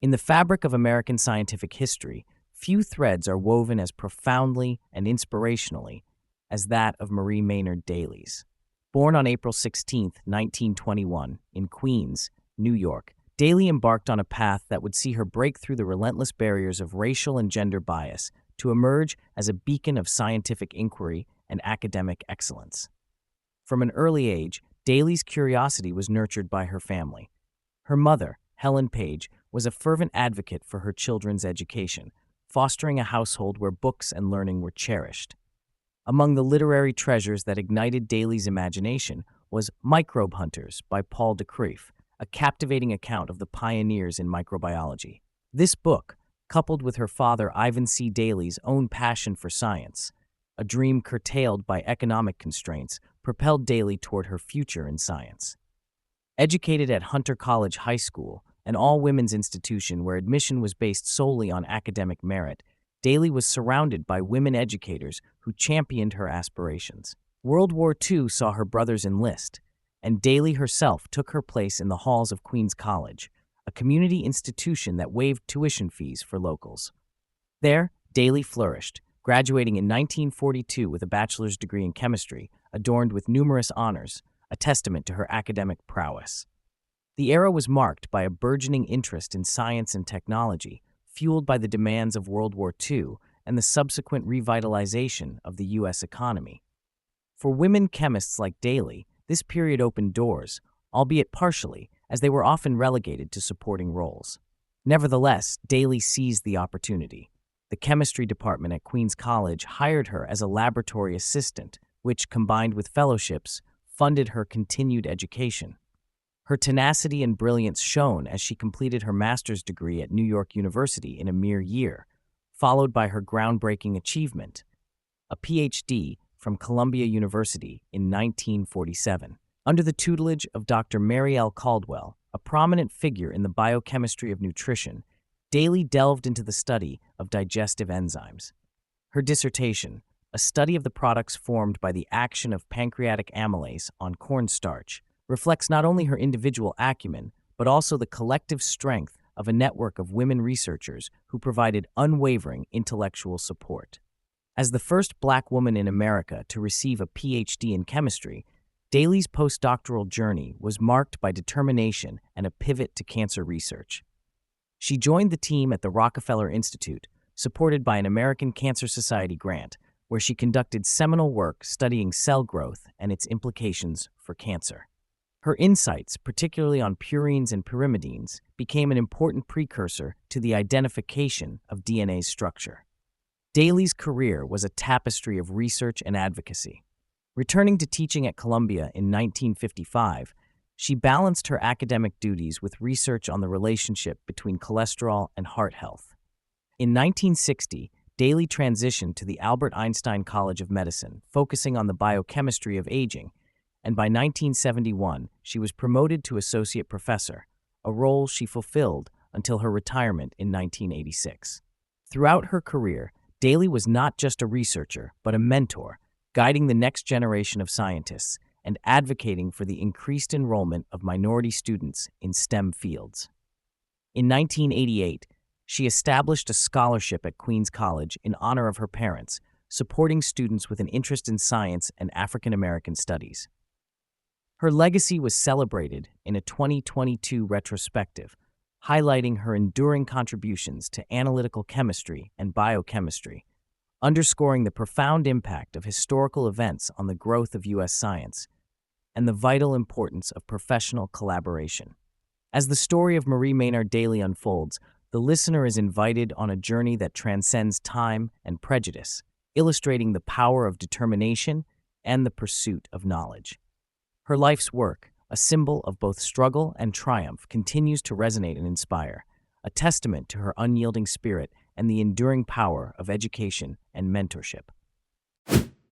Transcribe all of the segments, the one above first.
In the fabric of American scientific history, few threads are woven as profoundly and inspirationally as that of Marie Maynard Daly's. Born on April 16, 1921, in Queens, New York, Daly embarked on a path that would see her break through the relentless barriers of racial and gender bias to emerge as a beacon of scientific inquiry and academic excellence. From an early age, Daly's curiosity was nurtured by her family. Her mother, Helen Page, was a fervent advocate for her children's education, fostering a household where books and learning were cherished. Among the literary treasures that ignited Daly's imagination was Microbe Hunters by Paul de Crieff, a captivating account of the pioneers in microbiology. This book, coupled with her father Ivan C. Daly's own passion for science, a dream curtailed by economic constraints, propelled Daly toward her future in science. Educated at Hunter College High School, an all-women's institution where admission was based solely on academic merit, Daly was surrounded by women educators who championed her aspirations. World War II saw her brothers enlist, and Daly herself took her place in the halls of Queens College, a community institution that waived tuition fees for locals. There, Daly flourished, graduating in 1942 with a bachelor's degree in chemistry, adorned with numerous honors, a testament to her academic prowess. The era was marked by a burgeoning interest in science and technology, fueled by the demands of World War II and the subsequent revitalization of the U.S. economy. For women chemists like Daly, this period opened doors, albeit partially, as they were often relegated to supporting roles. Nevertheless, Daly seized the opportunity. The chemistry department at Queens College hired her as a laboratory assistant, which, combined with fellowships, funded her continued education. Her tenacity and brilliance shone as she completed her master's degree at New York University in a mere year, followed by her groundbreaking achievement, a Ph.D. from Columbia University in 1947. Under the tutelage of Dr. Mary L. Caldwell, a prominent figure in the biochemistry of nutrition, Daly delved into the study of digestive enzymes. Her dissertation, a study of the products formed by the action of pancreatic amylase on cornstarch, reflects not only her individual acumen, but also the collective strength of a network of women researchers who provided unwavering intellectual support. As the first Black woman in America to receive a Ph.D. in chemistry, Daly's postdoctoral journey was marked by determination and a pivot to cancer research. She joined the team at the Rockefeller Institute, supported by an American Cancer Society grant, where she conducted seminal work studying cell growth and its implications for cancer. Her insights, particularly on purines and pyrimidines, became an important precursor to the identification of DNA's structure. Daly's career was a tapestry of research and advocacy. Returning to teaching at Columbia in 1955, she balanced her academic duties with research on the relationship between cholesterol and heart health. In 1960, Daly transitioned to the Albert Einstein College of Medicine, focusing on the biochemistry of aging, and by 1971, she was promoted to associate professor, a role she fulfilled until her retirement in 1986. Throughout her career, Daly was not just a researcher, but a mentor, guiding the next generation of scientists and advocating for the increased enrollment of minority students in STEM fields. In 1988, she established a scholarship at Queens College in honor of her parents, supporting students with an interest in science and African American studies. Her legacy was celebrated in a 2022 retrospective, highlighting her enduring contributions to analytical chemistry and biochemistry, underscoring the profound impact of historical events on the growth of U.S. science and the vital importance of professional collaboration. As the story of Marie Maynard Daly unfolds, the listener is invited on a journey that transcends time and prejudice, illustrating the power of determination and the pursuit of knowledge. Her life's work, a symbol of both struggle and triumph, continues to resonate and inspire, a testament to her unyielding spirit and the enduring power of education and mentorship.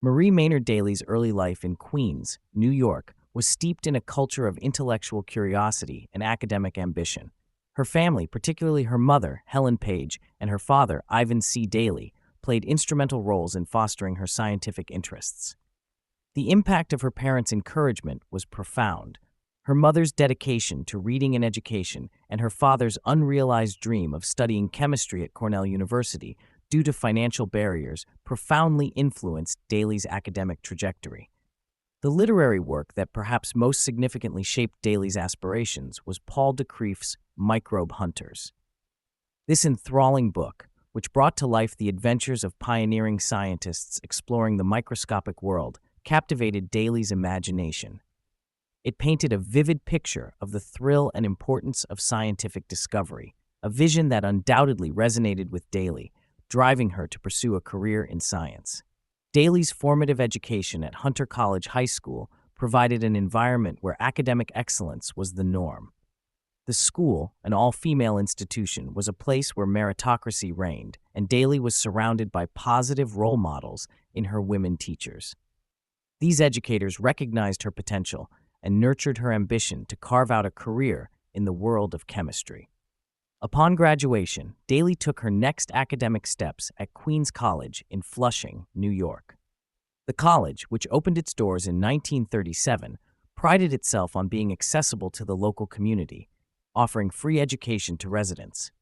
Marie Maynard Daly's early life in Queens, New York, was steeped in a culture of intellectual curiosity and academic ambition. Her family, particularly her mother, Helen Page, and her father, Ivan C. Daly, played instrumental roles in fostering her scientific interests. The impact of her parents' encouragement was profound. Her mother's dedication to reading and education, and her father's unrealized dream of studying chemistry at Cornell University due to financial barriers, profoundly influenced Daly's academic trajectory. The literary work that perhaps most significantly shaped Daly's aspirations was Paul de Kreef's Microbe Hunters. This enthralling book, which brought to life the adventures of pioneering scientists exploring the microscopic world, captivated Daly's imagination. It painted a vivid picture of the thrill and importance of scientific discovery, a vision that undoubtedly resonated with Daly, driving her to pursue a career in science. Daly's formative education at Hunter College High School provided an environment where academic excellence was the norm. The school, an all-female institution, was a place where meritocracy reigned, and Daly was surrounded by positive role models in her women teachers. These educators recognized her potential and nurtured her ambition to carve out a career in the world of chemistry. Upon graduation, Daly took her next academic steps at Queens College in Flushing, New York. The college, which opened its doors in 1937, prided itself on being accessible to the local community, offering free education to residents.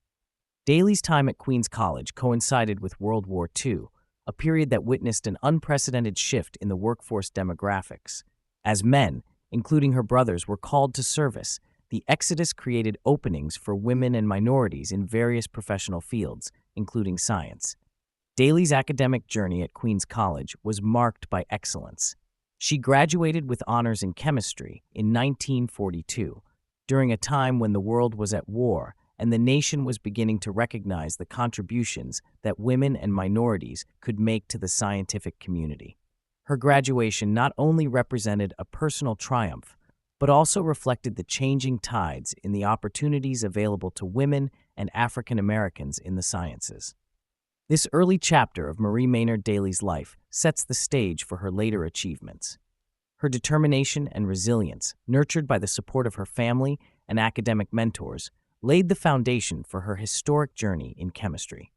Daly's time at Queens College coincided with World War II, a period that witnessed an unprecedented shift in the workforce demographics. As men, including her brothers, were called to service, the exodus created openings for women and minorities in various professional fields, including science. Daly's academic journey at Queens College was marked by excellence. She graduated with honors in chemistry in 1942, during a time when the world was at war and the nation was beginning to recognize the contributions that women and minorities could make to the scientific community. Her graduation not only represented a personal triumph, but also reflected the changing tides in the opportunities available to women and African Americans in the sciences. This early chapter of Marie Maynard Daly's life sets the stage for her later achievements. Her determination and resilience, nurtured by the support of her family and academic mentors, laid the foundation for her historic journey in chemistry.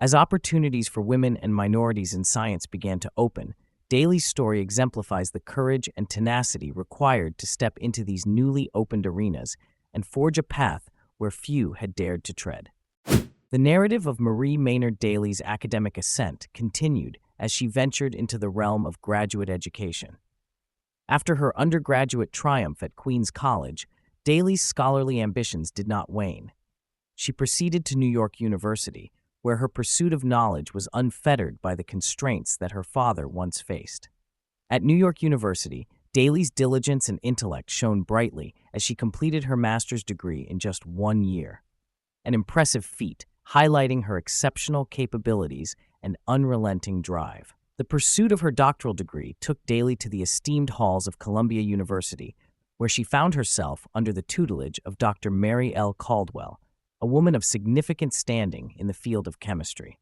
As opportunities for women and minorities in science began to open, Daly's story exemplifies the courage and tenacity required to step into these newly opened arenas and forge a path where few had dared to tread. The narrative of Marie Maynard Daly's academic ascent continued as she ventured into the realm of graduate education. After her undergraduate triumph at Queens College, Daly's scholarly ambitions did not wane. She proceeded to New York University, where her pursuit of knowledge was unfettered by the constraints that her father once faced. At New York University, Daly's diligence and intellect shone brightly as she completed her master's degree in just 1 year. An impressive feat, highlighting her exceptional capabilities and unrelenting drive. The pursuit of her doctoral degree took Daly to the esteemed halls of Columbia University, where she found herself under the tutelage of Dr. Mary L. Caldwell, a woman of significant standing in the field of chemistry.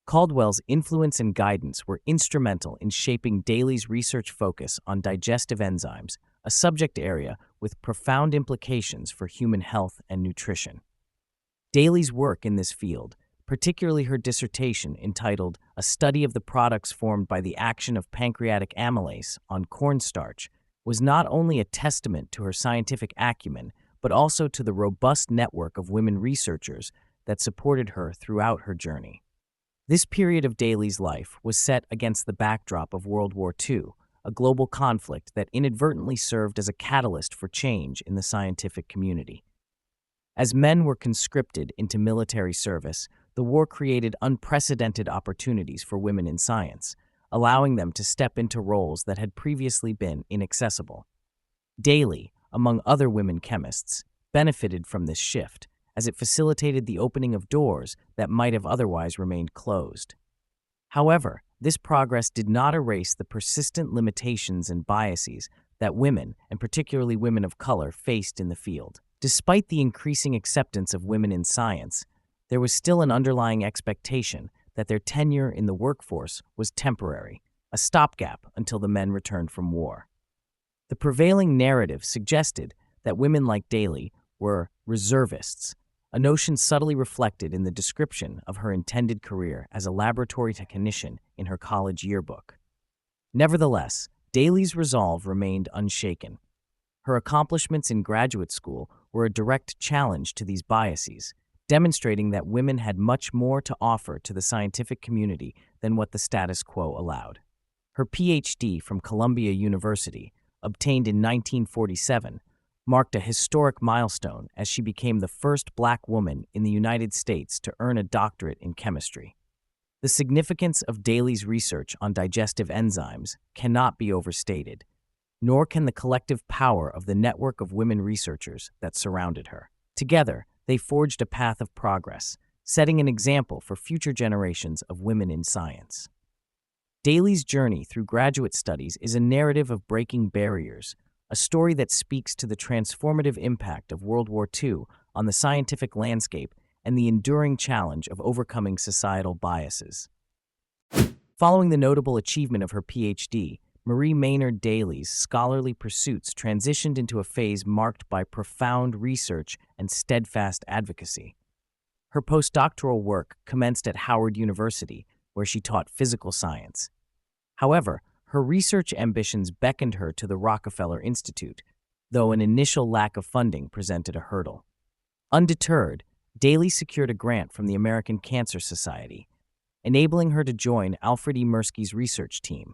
Caldwell's influence and guidance were instrumental in shaping Daly's research focus on digestive enzymes, a subject area with profound implications for human health and nutrition. Daly's work in this field, particularly her dissertation entitled A Study of the Products Formed by the Action of Pancreatic Amylase on Cornstarch, was not only a testament to her scientific acumen, but also to the robust network of women researchers that supported her throughout her journey. This period of Daly's life was set against the backdrop of World War II, a global conflict that inadvertently served as a catalyst for change in the scientific community. As men were conscripted into military service, the war created unprecedented opportunities for women in science, allowing them to step into roles that had previously been inaccessible. Daly, among other women chemists, benefited from this shift, as it facilitated the opening of doors that might have otherwise remained closed. However, this progress did not erase the persistent limitations and biases that women, and particularly women of color, faced in the field. Despite the increasing acceptance of women in science, there was still an underlying expectation that their tenure in the workforce was temporary, a stopgap until the men returned from war. The prevailing narrative suggested that women like Daly were reservists, a notion subtly reflected in the description of her intended career as a laboratory technician in her college yearbook. Nevertheless, Daly's resolve remained unshaken. Her accomplishments in graduate school were a direct challenge to these biases, demonstrating that women had much more to offer to the scientific community than what the status quo allowed. Her PhD from Columbia University, obtained in 1947, marked a historic milestone as she became the first Black woman in the United States to earn a doctorate in chemistry. The significance of Daly's research on digestive enzymes cannot be overstated, nor can the collective power of the network of women researchers that surrounded her. Together, they forged a path of progress, setting an example for future generations of women in science. Daly's journey through graduate studies is a narrative of breaking barriers, a story that speaks to the transformative impact of World War II on the scientific landscape and the enduring challenge of overcoming societal biases. Following the notable achievement of her PhD, Marie Maynard Daly's scholarly pursuits transitioned into a phase marked by profound research and steadfast advocacy. Her postdoctoral work commenced at Howard University, where she taught physical science. However, her research ambitions beckoned her to the Rockefeller Institute, though an initial lack of funding presented a hurdle. Undeterred, Daly secured a grant from the American Cancer Society, enabling her to join Alfred E. Mirsky's research team,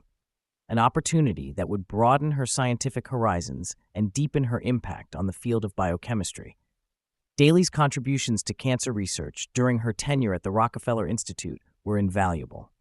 an opportunity that would broaden her scientific horizons and deepen her impact on the field of biochemistry. Daly's contributions to cancer research during her tenure at the Rockefeller Institute were invaluable.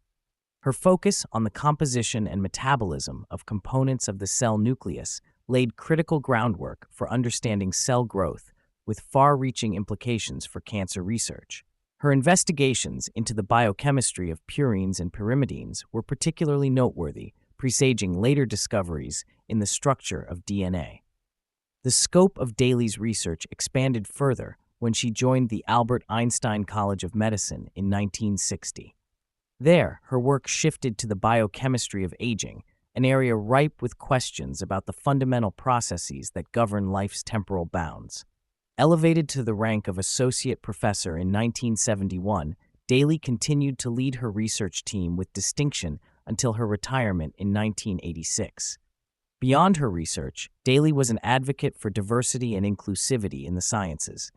Her focus on the composition and metabolism of components of the cell nucleus laid critical groundwork for understanding cell growth, with far-reaching implications for cancer research. Her investigations into the biochemistry of purines and pyrimidines were particularly noteworthy, presaging later discoveries in the structure of DNA. The scope of Daly's research expanded further when she joined the Albert Einstein College of Medicine in 1960. There, her work shifted to the biochemistry of aging, an area ripe with questions about the fundamental processes that govern life's temporal bounds. Elevated to the rank of associate professor in 1971, Daly continued to lead her research team with distinction until her retirement in 1986. Beyond her research, Daly was an advocate for diversity and inclusivity in the sciences.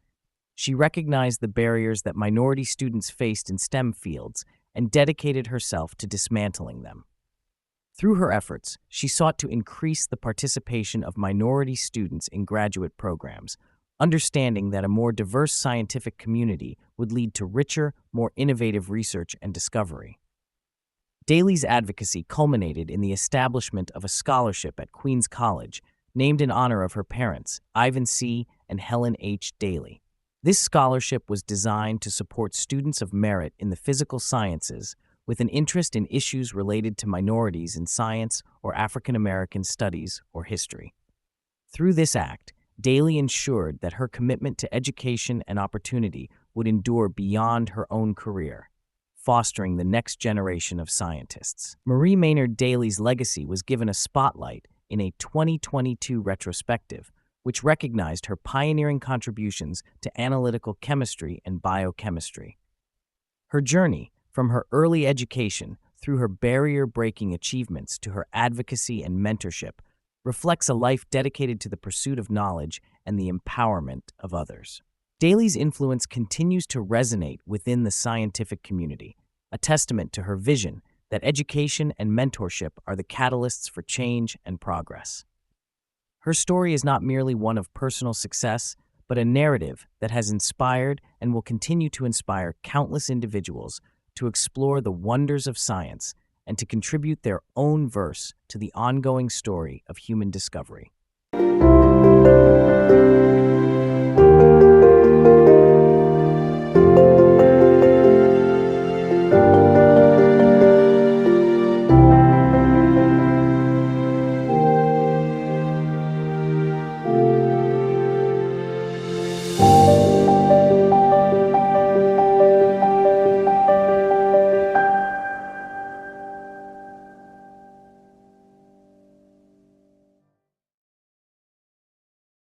She recognized the barriers that minority students faced in STEM fields and dedicated herself to dismantling them. Through her efforts, she sought to increase the participation of minority students in graduate programs, understanding that a more diverse scientific community would lead to richer, more innovative research and discovery. Daly's advocacy culminated in the establishment of a scholarship at Queens College, named in honor of her parents, Ivan C. and Helen H. Daly. This scholarship was designed to support students of merit in the physical sciences with an interest in issues related to minorities in science or African American studies or history. Through this act, Daly ensured that her commitment to education and opportunity would endure beyond her own career, fostering the next generation of scientists. Marie Maynard Daly's legacy was given a spotlight in a 2022 retrospective, which recognized her pioneering contributions to analytical chemistry and biochemistry. Her journey, from her early education through her barrier-breaking achievements to her advocacy and mentorship, reflects a life dedicated to the pursuit of knowledge and the empowerment of others. Daly's influence continues to resonate within the scientific community, a testament to her vision that education and mentorship are the catalysts for change and progress. Her story is not merely one of personal success, but a narrative that has inspired and will continue to inspire countless individuals to explore the wonders of science and to contribute their own verse to the ongoing story of human discovery.